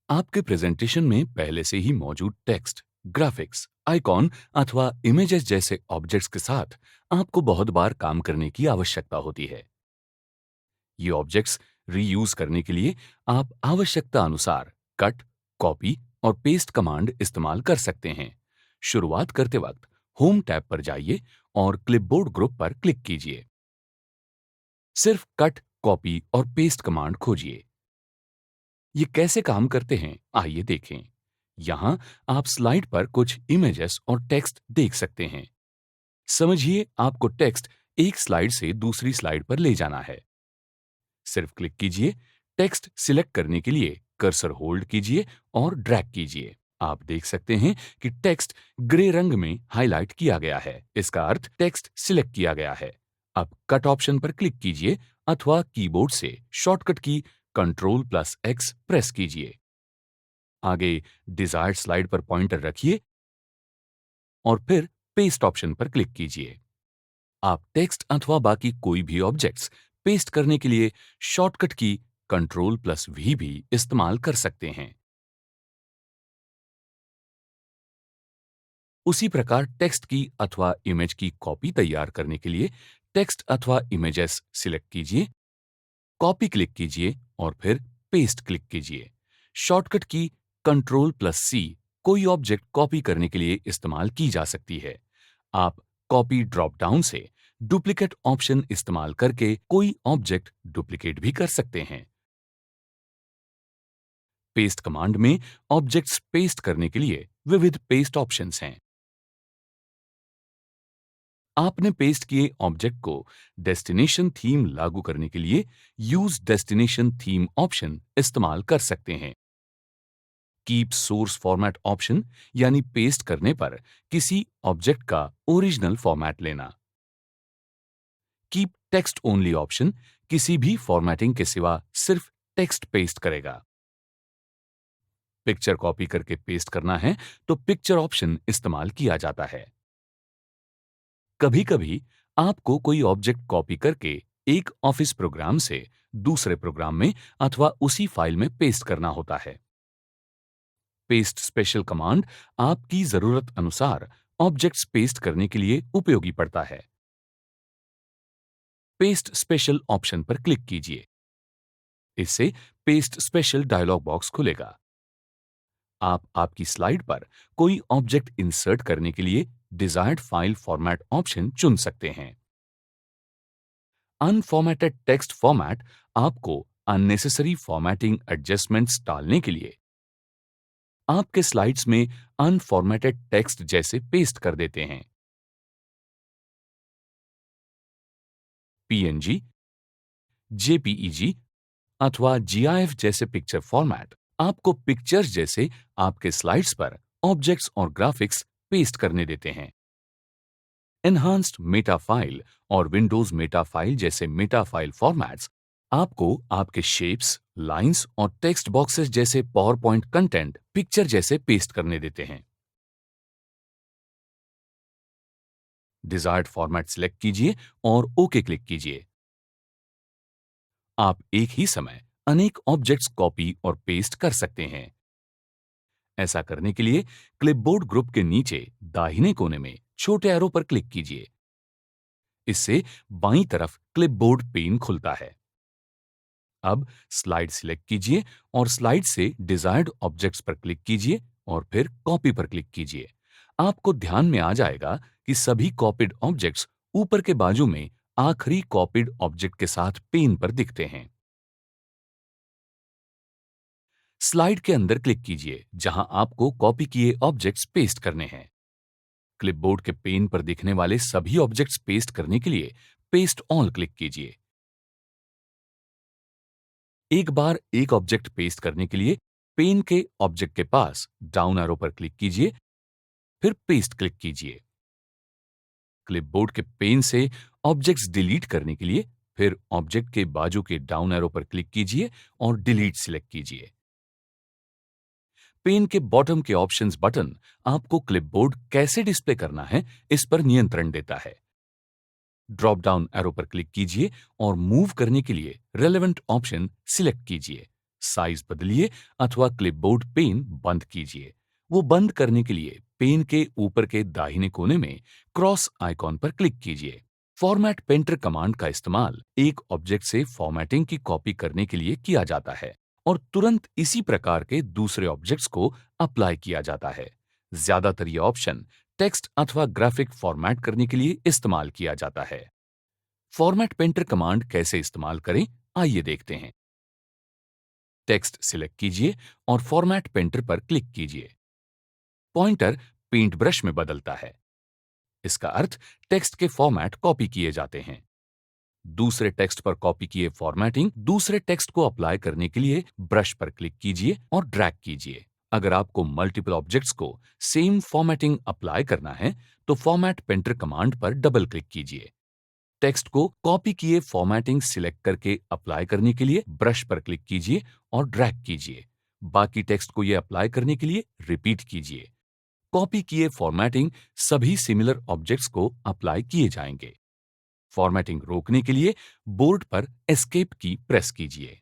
आपके प्रेजेंटेशन में पहले से ही मौजूद टेक्स्ट, ग्राफिक्स, आइकॉन अथवा इमेजेस जैसे ऑब्जेक्ट्स के साथ आपको बहुत बार काम करने की आवश्यकता होती है। ये ऑब्जेक्ट्स रीयूज करने के लिए आप आवश्यकता अनुसार कट, कॉपी और पेस्ट कमांड इस्तेमाल कर सकते हैं। शुरुआत करते वक्त होम टैब पर जाइए और क्लिपबोर्ड ग्रुप पर क्लिक कीजिए। सिर्फ कट, कॉपी और पेस्ट कमांड खोजिए। ये कैसे काम करते हैं, आइए देखें। यहाँ आप स्लाइड पर कुछ इमेजेस और टेक्स्ट देख सकते हैं। समझिए आपको टेक्स्ट एक स्लाइड से दूसरी स्लाइड पर ले जाना है। सिर्फ क्लिक कीजिए। टेक्स्ट सिलेक्ट करने के लिए कर्सर होल्ड कीजिए और ड्रैग कीजिए। आप देख सकते हैं कि टेक्स्ट ग्रे रंग में हाईलाइट किया गया है। इसका अर्थ टेक्स्ट सिलेक्ट किया गया है। अब कट ऑप्शन पर क्लिक कीजिए अथवा कीबोर्ड से शॉर्टकट की Ctrl+X प्रेस कीजिए। आगे डिजायर्ड स्लाइड पर पॉइंटर रखिए और फिर पेस्ट ऑप्शन पर क्लिक कीजिए। आप टेक्स्ट अथवा बाकी कोई भी ऑब्जेक्ट्स पेस्ट करने के लिए शॉर्टकट की Ctrl+V भी इस्तेमाल कर सकते हैं। उसी प्रकार टेक्स्ट की अथवा इमेज की कॉपी तैयार करने के लिए टेक्स्ट अथवा इमेजेस सिलेक्ट कीजिए, कॉपी क्लिक कीजिए और फिर पेस्ट क्लिक कीजिए। शॉर्टकट की Ctrl+C कोई ऑब्जेक्ट कॉपी करने के लिए इस्तेमाल की जा सकती है। आप कॉपी ड्रॉप डाउन से डुप्लीकेट ऑप्शन इस्तेमाल करके कोई ऑब्जेक्ट डुप्लीकेट भी कर सकते हैं। पेस्ट कमांड में ऑब्जेक्ट्स पेस्ट करने के लिए विविध पेस्ट ऑप्शंस हैं। आपने पेस्ट किए ऑब्जेक्ट को डेस्टिनेशन थीम लागू करने के लिए यूज डेस्टिनेशन थीम ऑप्शन इस्तेमाल कर सकते हैं। कीप सोर्स फॉर्मेट ऑप्शन यानी पेस्ट करने पर किसी ऑब्जेक्ट का ओरिजिनल फॉर्मेट लेना। कीप टेक्स्ट ओनली ऑप्शन किसी भी फॉर्मेटिंग के सिवा सिर्फ टेक्स्ट पेस्ट करेगा। पिक्चर कॉपी करके पेस्ट करना है तो पिक्चर ऑप्शन इस्तेमाल किया जाता है। कभी कभी आपको कोई ऑब्जेक्ट कॉपी करके एक ऑफिस प्रोग्राम से दूसरे प्रोग्राम में अथवा उसी फाइल में पेस्ट करना होता है। पेस्ट स्पेशल कमांड आपकी जरूरत अनुसार ऑब्जेक्ट्स पेस्ट करने के लिए उपयोगी पड़ता है। पेस्ट स्पेशल ऑप्शन पर क्लिक कीजिए। इससे पेस्ट स्पेशल डायलॉग बॉक्स खुलेगा। आप आपकी स्लाइड पर कोई ऑब्जेक्ट इंसर्ट करने के लिए डिजायर्ड फाइल फॉर्मेट ऑप्शन चुन सकते हैं। अनफॉर्मेटेड टेक्स्ट फॉर्मेट आपको अननेसेसरी फॉर्मेटिंग एडजस्टमेंट्स टालने के लिए आपके स्लाइड्स में अनफॉर्मेटेड टेक्स्ट जैसे पेस्ट कर देते हैं। पीएनजी, जेपीईजी अथवा जीआईएफ जैसे पिक्चर फॉर्मेट आपको पिक्चर्स जैसे आपके स्लाइड्स पर ऑब्जेक्ट्स और ग्राफिक्स पेस्ट करने देते हैं। एनहांस्ड मेटा फाइल और विंडोज मेटा फाइल जैसे मेटा फाइल फॉर्मेट्स आपको आपके शेप्स, लाइंस और टेक्स्ट बॉक्सेस जैसे पावर पॉइंट कंटेंट पिक्चर जैसे पेस्ट करने देते हैं। डिजायर्ड फॉर्मेट सिलेक्ट कीजिए और ओके क्लिक कीजिए। आप एक ही समय अनेक ऑब्जेक्ट्स कॉपी और पेस्ट कर सकते हैं। ऐसा करने के लिए क्लिपबोर्ड ग्रुप के नीचे दाहिने कोने में छोटे एरो पर क्लिक कीजिए। इससे बाईं तरफ क्लिपबोर्ड पेन खुलता है। अब स्लाइड सिलेक्ट कीजिए और स्लाइड से डिजायर्ड ऑब्जेक्ट्स पर क्लिक कीजिए और फिर कॉपी पर क्लिक कीजिए। आपको ध्यान में आ जाएगा कि सभी कॉपीड ऑब्जेक्ट्स ऊपर के बाजू में आखिरी कॉपीड ऑब्जेक्ट के साथ पेन पर दिखते हैं। स्लाइड के अंदर क्लिक कीजिए जहां आपको कॉपी किए ऑब्जेक्ट्स पेस्ट करने हैं। क्लिपबोर्ड के पेन पर दिखने वाले सभी ऑब्जेक्ट्स पेस्ट करने के लिए पेस्ट ऑल क्लिक कीजिए। एक बार एक ऑब्जेक्ट पेस्ट करने के लिए पेन के ऑब्जेक्ट के पास डाउन एरो पर क्लिक कीजिए, फिर पेस्ट क्लिक कीजिए। क्लिपबोर्ड के पेन से ऑब्जेक्ट्स डिलीट करने के लिए फिर ऑब्जेक्ट के बाजू के डाउन एरो पर क्लिक कीजिए और डिलीट सिलेक्ट कीजिए। पेन के बॉटम के ऑप्शंस बटन आपको क्लिपबोर्ड कैसे डिस्प्ले करना है इस पर नियंत्रण देता है। ड्रॉप डाउन एरो पर क्लिक कीजिए और मूव करने के लिए रेलेवेंट ऑप्शन सिलेक्ट कीजिए। साइज बदलिए अथवा क्लिपबोर्ड पेन बंद कीजिए। वो बंद करने के लिए पेन के ऊपर के दाहिने कोने में क्रॉस आइकॉन पर क्लिक कीजिए। फॉर्मेट पेंटर कमांड का इस्तेमाल एक ऑब्जेक्ट से फॉर्मेटिंग की कॉपी करने के लिए किया जाता है और तुरंत इसी प्रकार के दूसरे ऑब्जेक्ट्स को अप्लाई किया जाता है। ज्यादातर ये ऑप्शन टेक्स्ट अथवा ग्राफिक फॉर्मेट करने के लिए इस्तेमाल किया जाता है। फॉर्मेट पेंटर कमांड कैसे इस्तेमाल करें, आइए देखते हैं। टेक्स्ट सिलेक्ट कीजिए और फॉर्मेट पेंटर पर क्लिक कीजिए। पॉइंटर पेंट ब्रश में बदलता है। इसका अर्थ टेक्स्ट के फॉर्मेट कॉपी किए जाते हैं। दूसरे टेक्स्ट पर कॉपी किए फॉर्मेटिंग दूसरे टेक्स्ट को अप्लाई करने के लिए ब्रश पर क्लिक कीजिए और ड्रैग कीजिए। अगर आपको मल्टीपल ऑब्जेक्ट्स को सेम फॉर्मेटिंग अप्लाई करना है तो फॉर्मेट पेंटर कमांड पर डबल क्लिक कीजिए। टेक्स्ट को कॉपी किए फॉर्मेटिंग सिलेक्ट करके अप्लाई करने के लिए ब्रश पर क्लिक कीजिए और ड्रैग कीजिए। बाकी टेक्स्ट को यह अप्लाई करने के लिए रिपीट कीजिए। कॉपी किए फॉर्मेटिंग सभी सिमिलर ऑब्जेक्ट्स को अप्लाई किए जाएंगे। फॉर्मेटिंग रोकने के लिए बोर्ड पर एस्केप की प्रेस कीजिए।